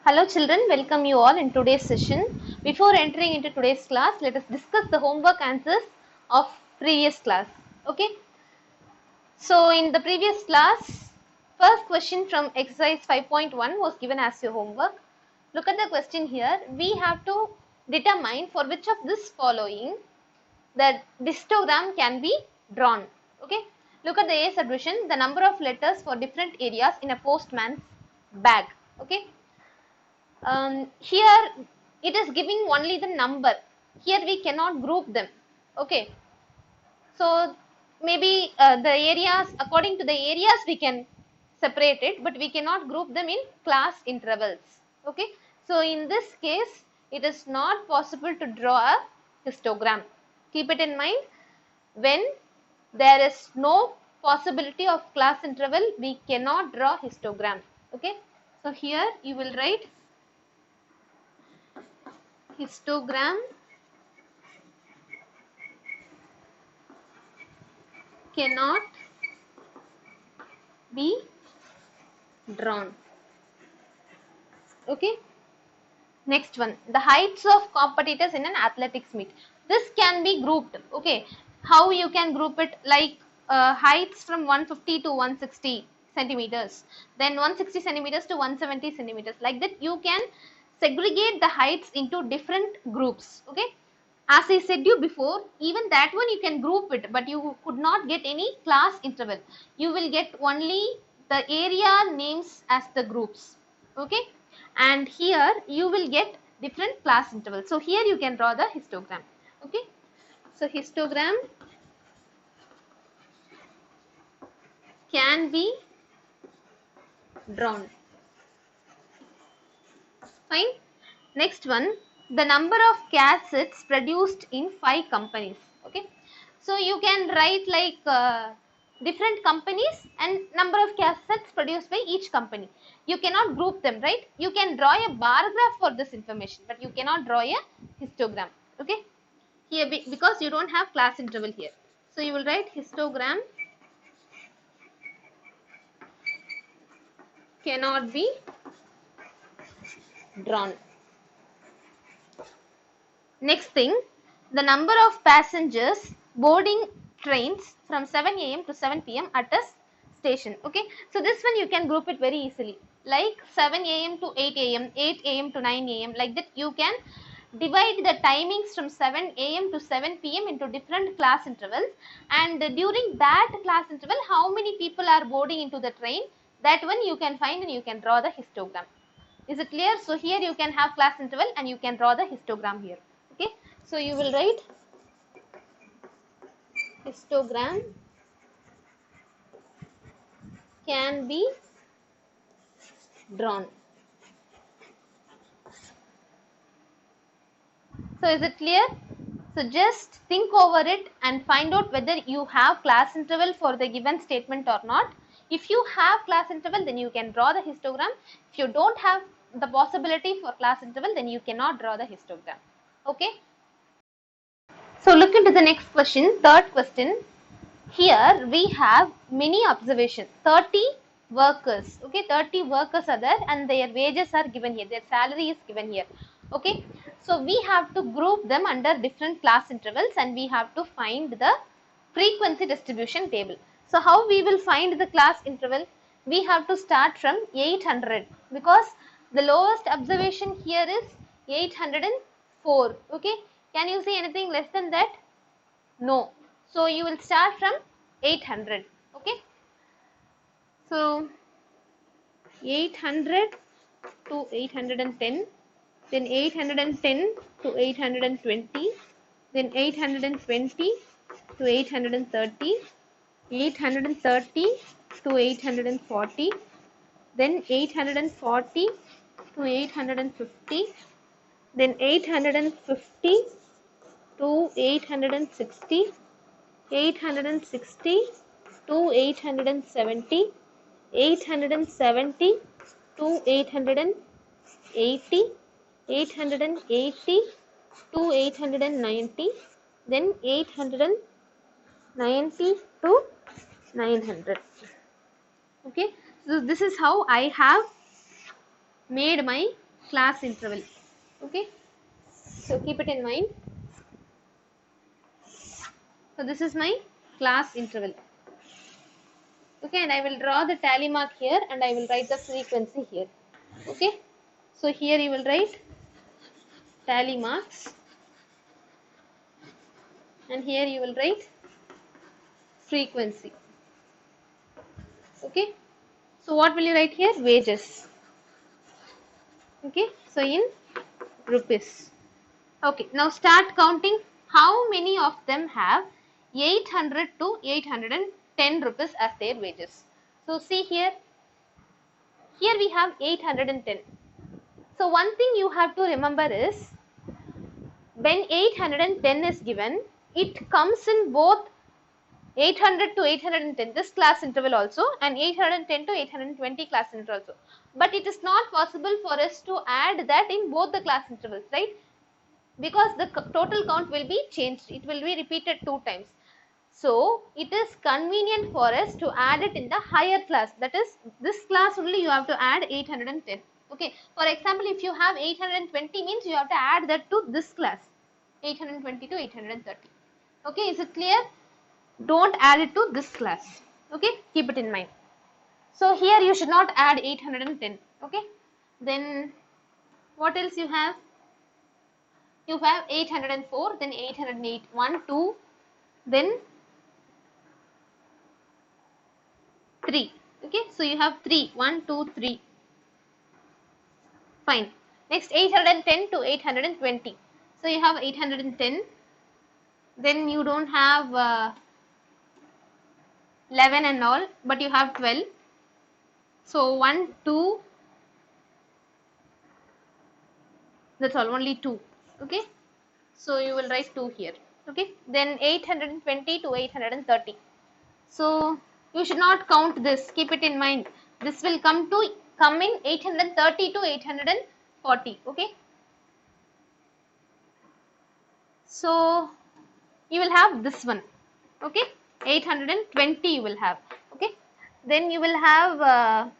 Hello children, welcome you all in today's session. Before entering into today's class, let us discuss the homework answers of previous class. Okay. So in the previous class, first question from exercise 5.1 was given as your homework. Look at the question here. We have to determine for which of this following the histogram can be drawn. Okay. Look at the A subdivision, the number of letters for different areas in a postman's bag. Okay. Here it is giving only the number. Here we cannot group them. Okay. So maybe the areas, according to the areas we can separate it, but we cannot group them in class intervals. Okay. So in this case, it is not possible to draw a histogram. Keep it in mind. When there is no possibility of class interval, we cannot draw histogram. Okay. So here you will write histogram cannot be drawn. Okay. Next one, the heights of competitors in an athletics meet. This can be grouped. Okay. How you can group it? Like heights from 150 to 160 centimeters, then 160 centimeters to 170 centimeters. Like that, you can segregate the heights into different groups. Okay. As I said you before, even that one you can group it, but you could not get any class interval. You will get only the area names as the groups. Okay. And here you will get different class intervals. So here you can draw the histogram. Okay. So histogram can be drawn. Fine. Next one, the number of cassettes produced in 5 companies. Okay. So you can write like different companies and number of cassettes produced by each company. You cannot group them, right? You can draw a bar graph for this information, but you cannot draw a histogram. Okay. Here because you don't have class interval here. So you will write histogram cannot be drawn. Next thing, the number of passengers boarding trains from 7 a.m. to 7 p.m. at a station. Okay, so this one you can group it very easily, like 7 a.m. to 8 a.m., 8 a.m. to 9 a.m. Like that, you can divide the timings from 7 a.m. to 7 p.m. into different class intervals, and during that class interval, how many people are boarding into the train, that one you can find and you can draw the histogram. Is it clear? So here you can have class interval and you can draw the histogram here. Okay. So you will write histogram can be drawn. So is it clear? So just think over it and find out whether you have class interval for the given statement or not. If you have class interval, then you can draw the histogram. If you don't have the possibility for class interval, then you cannot draw the histogram. Okay. So look into the next question, third question. Here we have many observations, 30 workers. Okay, 30 workers are there and their wages are given here, their salary is given here. Okay, so we have to group them under different class intervals and we have to find the frequency distribution table. So how we will find the class interval? We have to start from 800 because the lowest observation here is 804. Okay, can you see anything less than that? No. So you will start from 800. Okay. So 800 to 810, then 810 to 820, then 820 to 830, 830 to 840, then 840 to 850, then 850 to 860, 860 to 870, 870 to 880, 880 to 890, then 890 to 900. Okay, so this is how I have made my class interval. Okay, so keep it in mind. So this is my class interval. Okay, and I will draw the tally mark here and I will write the frequency here. Okay, so here you will write tally marks and here you will write frequency. Okay, so what will you write here? Wages. Okay, so in rupees. Okay, now start counting how many of them have 800 to 810 rupees as their wages. So see here we have 810. So one thing you have to remember is when 810 is given, it comes in both 800 to 810 this class interval also and 810 to 820 class interval also. But it is not possible for us to add that in both the class intervals, right? Because the total count will be changed. It will be repeated 2 times. So it is convenient for us to add it in the higher class. That is this class only you have to add 810. Okay. For example, if you have 820 means you have to add that to this class 820 to 830. Okay. Is it clear? Don't add it to this class. Okay. Keep it in mind. So here you should not add 810. Okay. Then what else you have? You have 804, then 808, 1, 2, then 3. Okay, so you have 3, 1, 2, 3. Fine. Next 810 to 820. So you have 810. Then you don't have 11 and all, but you have 12. So 1, 2. That's all, only 2. Okay. So you will write 2 here. Okay. Then 820 to 830. So you should not count this. Keep it in mind. This will come in 830 to 840. Okay. So you will have this one. Okay. 820 you will have. Okay. Then you will have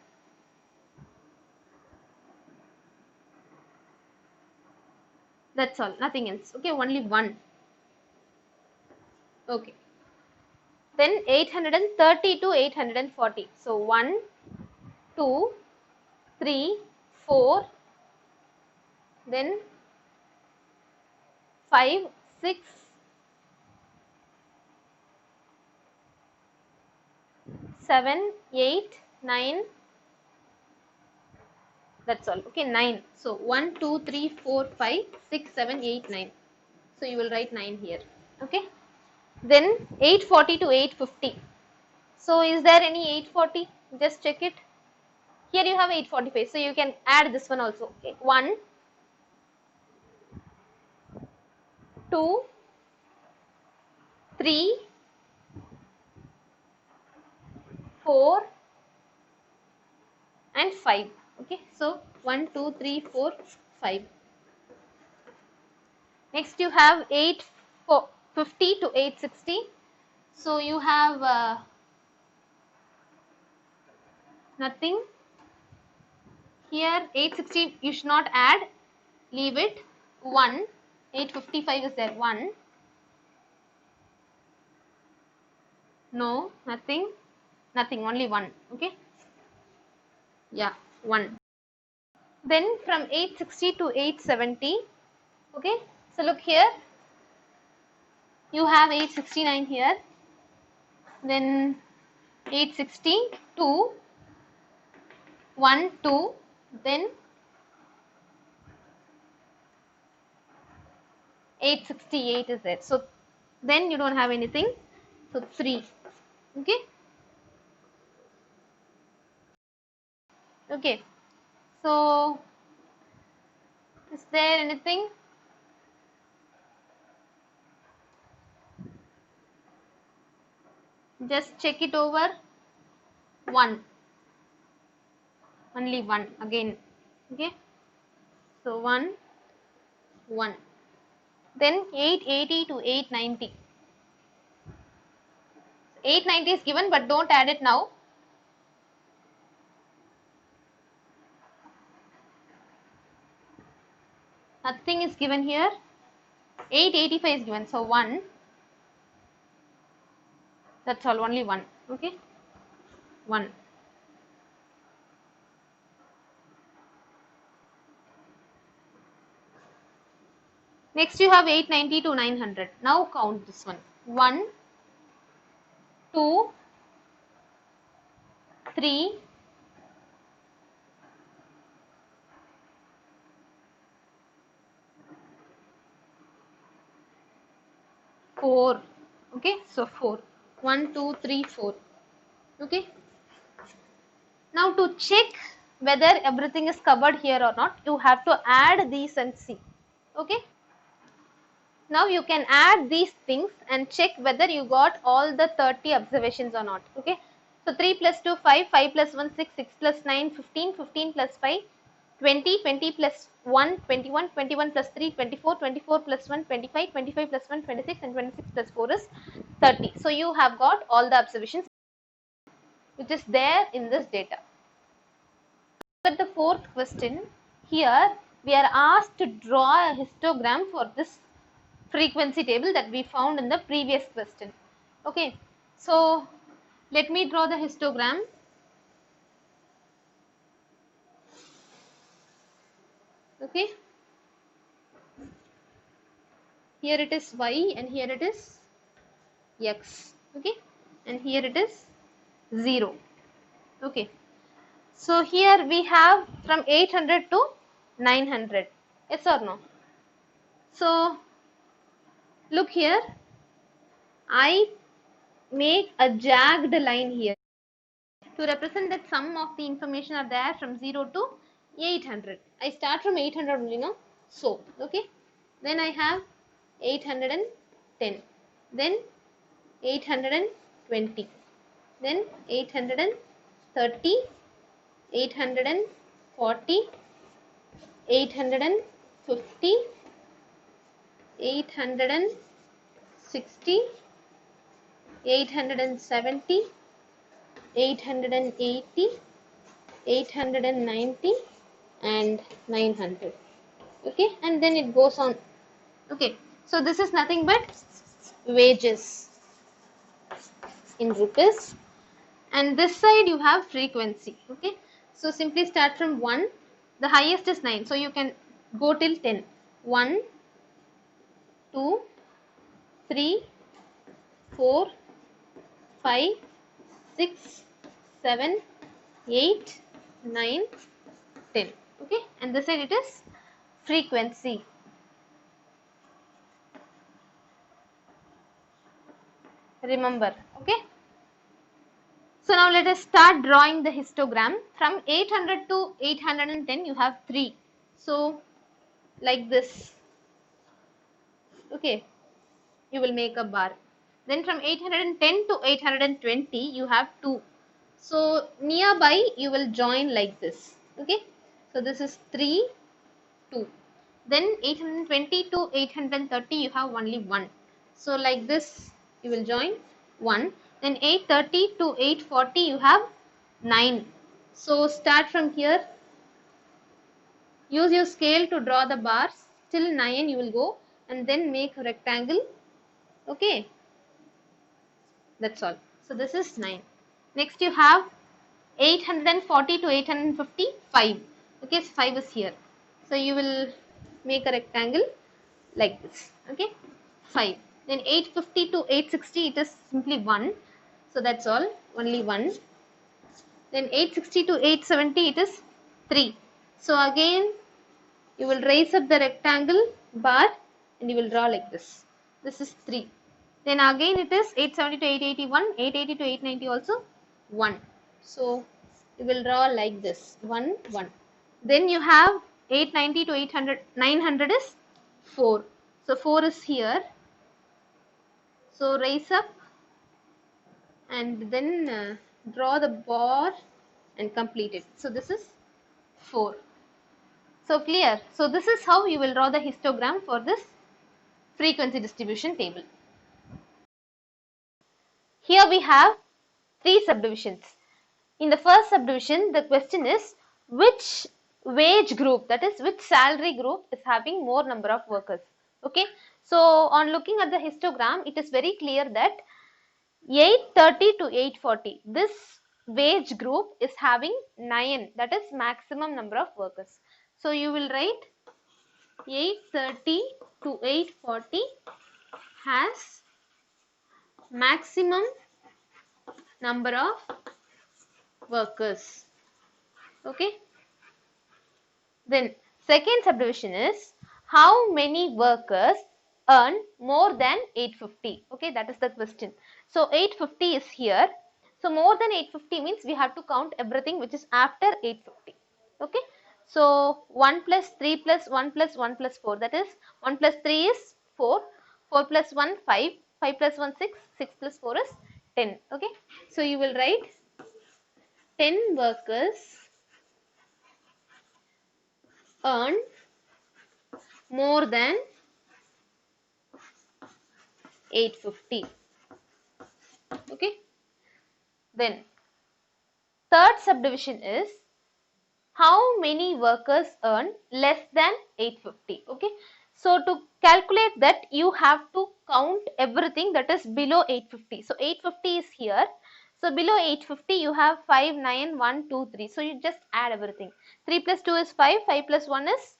that's all. Nothing else. Okay. Only 1. Okay. Then 830 to 840. So 1, 2, 3, 4, then 5, 6, 7, 8, 9. That's all. Okay, 9. So 1, 2, 3, 4, 5, 6, 7, 8, 9. So you will write 9 here. Okay. Then 840 to 850. So is there any 840? Just check it. Here you have 845. So you can add this one also. Okay. 1, 2, 3, 4 and 5. Okay. So 1, 2, 3, 4, 5. Next you have 850 to 860. So you have nothing. Here 860 you should not add, leave it. 1, 855 is there, 1, no, nothing, only 1. Okay, yeah, 1. Then from 860 to 870. Okay, so look here, you have 869 here, then 860 2, 1, 2, then 868 is there. So then you don't have anything. So 3. Okay. Okay. So is there anything? Just check it over. 1. Only 1 again. Okay. So 1, 1. Then 880 to 890. 890 is given, but don't add it now. Nothing is given here. 885 is given. So 1. That's all. Only 1. Okay. 1. Next you have 890 to 900. Now count this one. 1, 2, 3, 4. Okay, so 4. 1, 2, 3, 4. Okay. Now to check whether everything is covered here or not, you have to add these and see. Okay. Now you can add these things and check whether you got all the 30 observations or not. Okay. So 3 plus 2, 5, 5 plus 1, 6, 6 plus 9, 15, 15 plus 5, 20, 20 plus 1, 21, 21 plus 3, 24, 24 plus 1, 25, 25 plus 1, 26 and 26 plus 4 is 30. So you have got all the observations which is there in this data. But the fourth question, here we are asked to draw a histogram for this frequency table that we found in the previous question. Okay, so let me draw the histogram. Okay, here it is y and here it is x. Okay, and here it is 0. Okay, so here we have from 800 to 900. Yes or no? So look here, I make a jagged line here to represent that some of the information are there from 0 to 800. I start from 800 only, no? So, okay. Then I have 810. Then 820. Then 830. 840. 850. 860. 870. 880, 890 and 900. Okay, and then it goes on. Okay, so this is nothing but wages in rupees, and this side you have frequency. Okay, so simply start from 1, the highest is 9, so you can go till 10. 1, 2, 3, 4, 5, 6, 7, 8, 9, 10. Okay, and this side it is frequency. Remember. Okay. So now let us start drawing the histogram. From 800 to 810 you have 3. So like this. Okay, you will make a bar. Then from 810 to 820 you have 2. So nearby you will join like this. Okay, so this is 3, 2. Then 820 to 830 you have only 1. So like this you will join 1. Then 830 to 840 you have 9. So start from here. Use your scale to draw the bars. Till 9 you will go and then make a rectangle. Okay, that's all. So this is 9. Next you have 840 to 850, 5. Okay, so 5 is here. So you will make a rectangle like this. Okay, 5. Then 850 to 860 it is simply 1. So that's all, only 1. Then 860 to 870 it is 3. So again you will raise up the rectangle bar and you will draw like this. This is 3. Then again it is 870 to 881, 880 to 890 also 1. So you will draw like this, 1, 1. Then you have 890 to 800, 900 is 4. So 4 is here. So raise up and then draw the bar and complete it. So this is 4. So clear. So this is how you will draw the histogram for this frequency distribution table. Here we have 3 subdivisions. In the first subdivision, the question is which wage group, that is which salary group is having more number of workers. Okay, so on looking at the histogram, it is very clear that 830 to 840, this wage group is having 9, that is maximum number of workers. So you will write 830 to 840 has maximum number of workers. Okay, then second subdivision is how many workers earn more than 850. Okay, that is the question. So 850 is here. So more than 850 means we have to count everything which is after 850. Okay, so 1 plus 3 plus 1 plus 1 plus 4, that is 1 plus 3 is 4, 4 plus 1 5, 5 plus 1 6, 6 plus 4 is 10. Okay, so you will write 10 workers earn more than 850. Okay, then third subdivision is how many workers earn less than 850. Okay, so to calculate that, you have to count everything that is below 850. So 850 is here. So below 850 you have 5, 9, 1, 2, 3. So you just add everything. 3 plus 2 is 5, 5 plus 1 is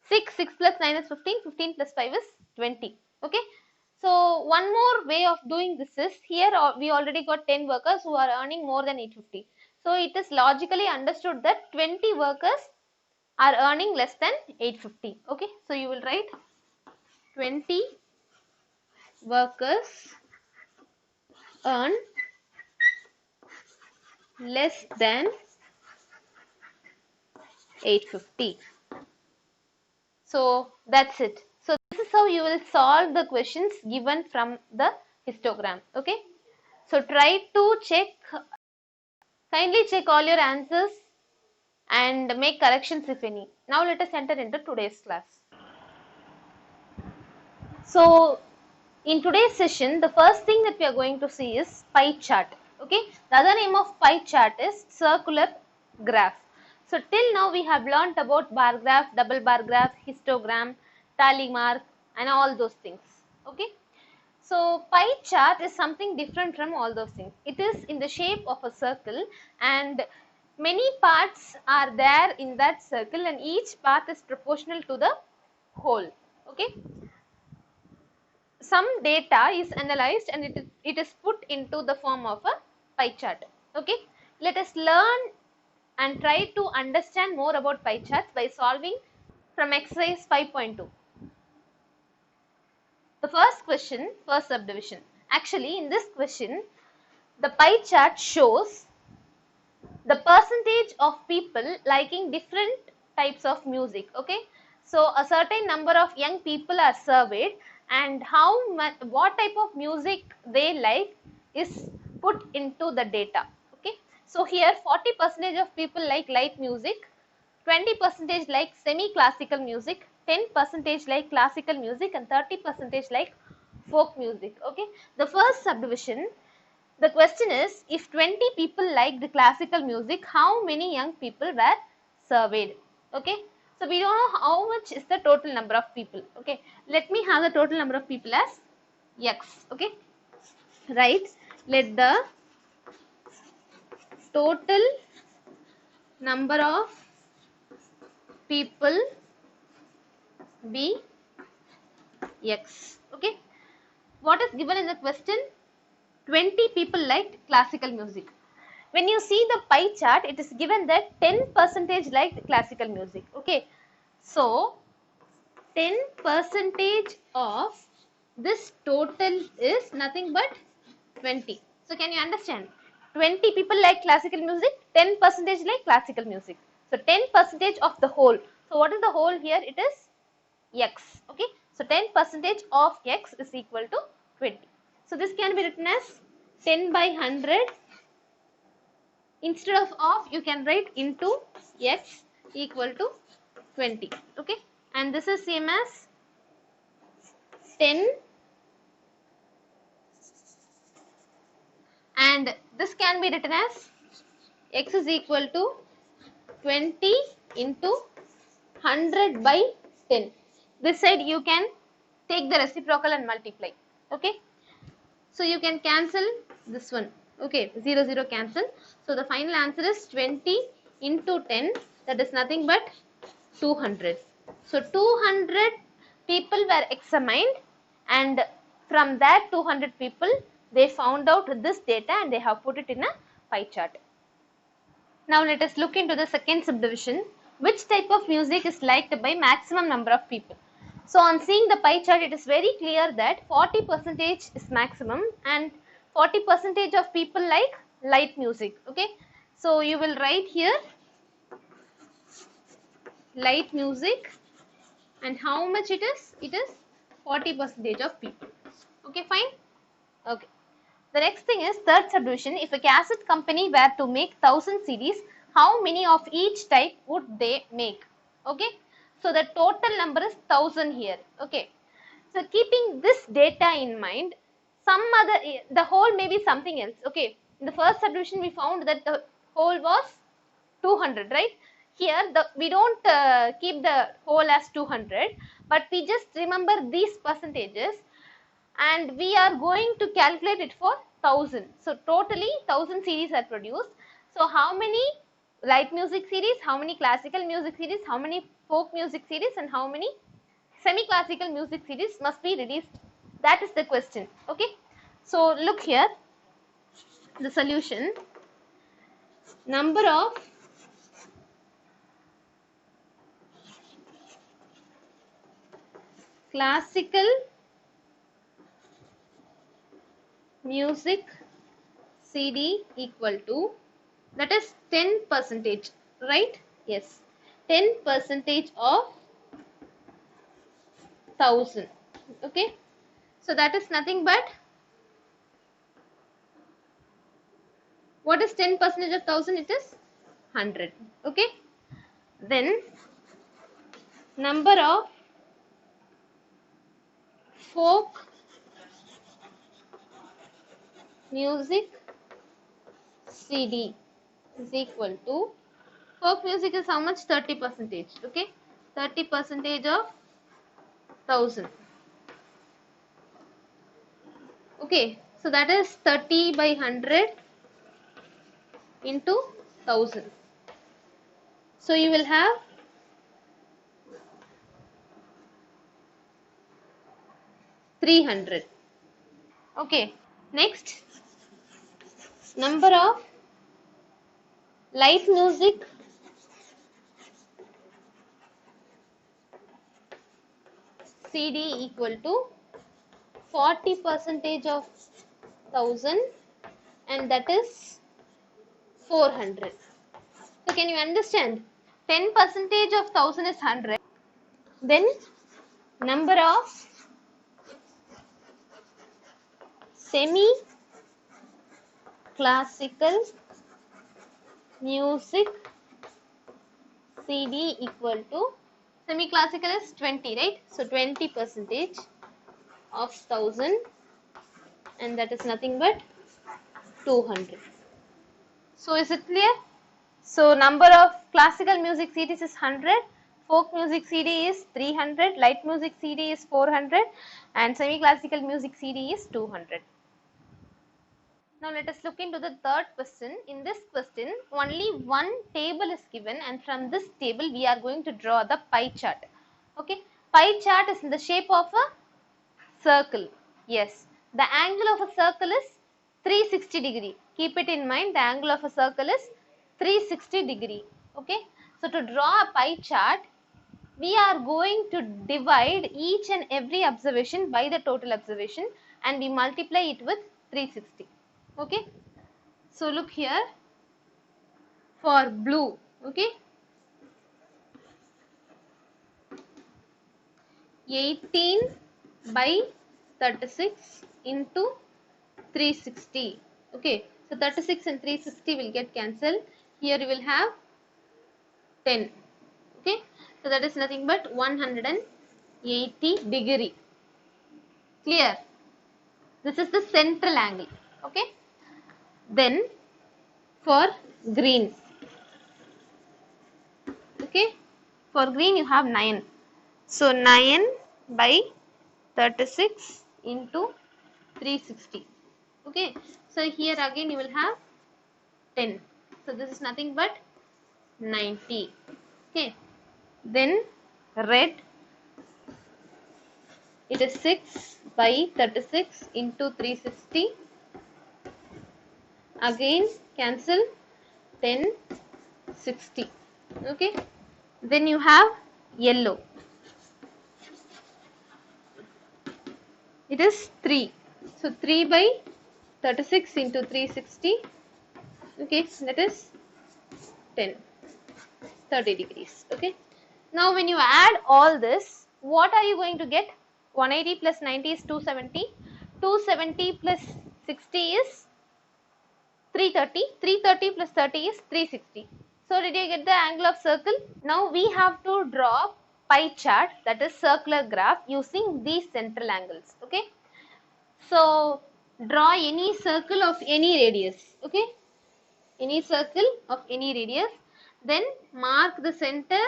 6, 6 plus 9 is 15, 15 plus 5 is 20. Okay, so one more way of doing this is, here we already got 10 workers who are earning more than 850. So it is logically understood that 20 workers are earning less than 850. Okay, so you will write 20 workers earn less than 850. So that's it. So this is how you will solve the questions given from the histogram. Okay, so try to check, kindly check all your answers and make corrections if any. Now let us enter into today's class. So in today's session, the first thing that we are going to see is pie chart. Okay, the other name of pie chart is circular graph. So till now we have learnt about bar graph, double bar graph, histogram, tally mark and all those things. Okay, so pie chart is something different from all those things. It is in the shape of a circle and many parts are there in that circle and each part is proportional to the whole. Okay, some data is analyzed and it is put into the form of a pie chart. Okay, let us learn and try to understand more about pie charts by solving from exercise 5.2. The first question, first subdivision. Actually, in this question, the pie chart shows the percentage of people liking different types of music. Okay, so a certain number of young people are surveyed and how much, what type of music they like is put into the data. Okay, so here 40% of people like light music, 20% like semi-classical music, 10% like classical music and 30% like folk music. Okay, the first subdivision, the question is, if 20 people liked classical music, how many young people were surveyed? Okay, so we don't know how much is the total number of people. Okay, let me have the total number of people as X. Okay, right, let the total number of people be X. Okay, what is given in the question? 20 people liked classical music. When you see the pie chart, it is given that 10% liked classical music. Okay, so 10% of this total is nothing but 20. So can you understand? 20 people like classical music, 10% like classical music. So 10% of the whole. So what is the whole here? It is X. Okay, so 10% of X is equal to 20. So this can be written as 10 by 100. Instead of you can write into X equal to 20. Okay, and this is same as 10, and this can be written as X is equal to 20 into 100 by 10. This side you can take the reciprocal and multiply. Okay. So you can cancel this one. Okay, 0, 0 cancel. So the final answer is 20 into 10. That is nothing but 200. So 200 people were examined, and from that 200 people they found out this data and they have put it in a pie chart. Now let us look into the second subdivision. Which type of music is liked by maximum number of people? So on seeing the pie chart, it is very clear that 40% is maximum and 40% of people like light music. Okay, so you will write here light music, and how much it is? It is 40% of people. Okay, fine. Okay. The next thing is third subdivision. If a cassette company were to make 1000 CDs, how many of each type would they make? Okay. So the total number is 1000 here. Okay. So keeping this data in mind, the whole may be something else. Okay. In the first subdivision, we found that the whole was 200, right? Here we don't keep the whole as 200, but we just remember these percentages, and we are going to calculate it for 1000. So totally 1000 series are produced. So how many light music series, how many classical music series, how many folk music series, and how many semi-classical music series must be released? That is the question. Okay. So look here, the solution. Number of classical music CD equal to, that is 10%, right? Yes, 10% of 1000. Okay, so that is nothing but, what is 10% of 1000? It is 100. Okay, then number of folk music CD is equal to, folk music is how much? 30%. Okay, 30% of 1000. Okay, so that is 30 by 100 into 1000. So you will have 300. Okay, next, number of light music CD equal to 40% of 1000, and that is 400. So can you understand? 10% of 1000 is 100. Then number of semi-classical music CD equal to, semi-classical is 20, right? So 20% of 1000, and that is nothing but 200. So is it clear? So number of classical music CDs is 100, folk music CD is 300, light music CD is 400, and semi-classical music CD is 200. Now let us look into the third question. In this question, only one table is given, and from this table we are going to draw the pie chart. Okay, pie chart is in the shape of a circle. Yes, the angle of a circle is 360 degree. Keep it in mind, the angle of a circle is 360 degree. Okay, so to draw a pie chart, we are going to divide each and every observation by the total observation, and we multiply it with 360. Okay, so look here for blue. Okay, 18 by 36 into 360. Okay, so 36 and 360 will get cancelled. Here you will have 10. Okay, so that is nothing but 180 degree. Clear? This is the central angle. Okay, then for green, Okay, for green you have 9. So 9 by 36 into 360. Okay, so here again you will have 10. So this is nothing but 90. Okay, then red, it is 6 by 36 into 360. Again cancel 10, 60. Okay, then you have yellow, it is 3. So 3 by 36 into 360. Okay, that is 10, 30 degrees. Okay, now when you add all this, what are you going to get? 180 plus 90 is 270. 270 plus 60 is 330. 330 plus 30 is 360. So did you get the angle of circle? Now we have to draw pie chart, that is circular graph, using these central angles. Okay, so draw any circle of any radius. Okay, any circle of any radius, then mark the center,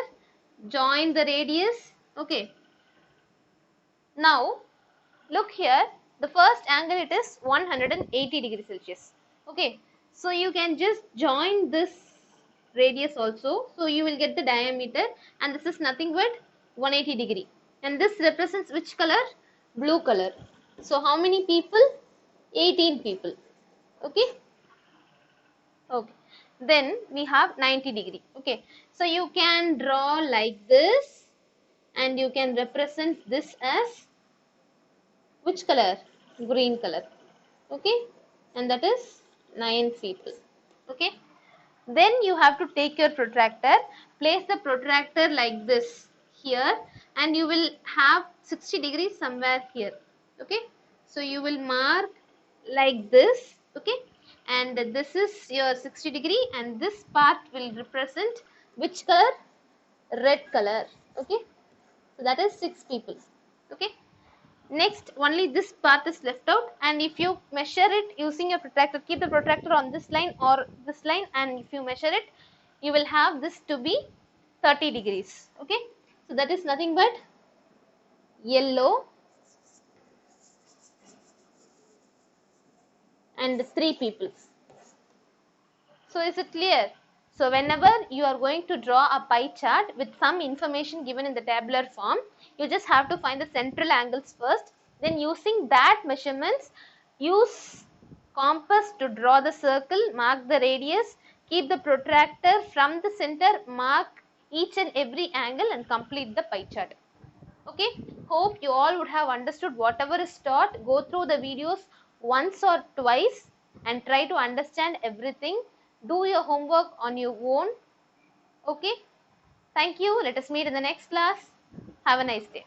join the radius. Okay, now look here, the first angle, it is 180 degrees Celsius. Okay, so you can just join this radius also, so you will get the diameter, and this is nothing but 180 degree, and this represents which color? Blue color. So how many people? 18 people. Okay, okay, then we have 90 degree. Okay, so you can draw like this, and you can represent this as which color? Green color. Okay, and that is 9 people. Okay, then you have to take your protractor, place the protractor like this here, and you will have 60 degrees somewhere here. Okay, so you will mark like this. Okay, and this is your 60 degree, and this part will represent which color? Red color. Okay, so that is 6 people. Okay, next only this part is left out, and if you measure it using your protractor, keep the protractor on this line or this line, and if you measure it, you will have this to be 30 degrees. Okay, so that is nothing but yellow and 3 people. So is it clear? So whenever you are going to draw a pie chart with some information given in the tabular form, you just have to find the central angles first. Then using that measurements, use compass to draw the circle, mark the radius, keep the protractor from the center, mark each and every angle, and complete the pie chart. Okay, hope you all would have understood whatever is taught. Go through the videos once or twice and try to understand everything. Do your homework on your own. Okay, thank you. Let us meet in the next class. Have a nice day.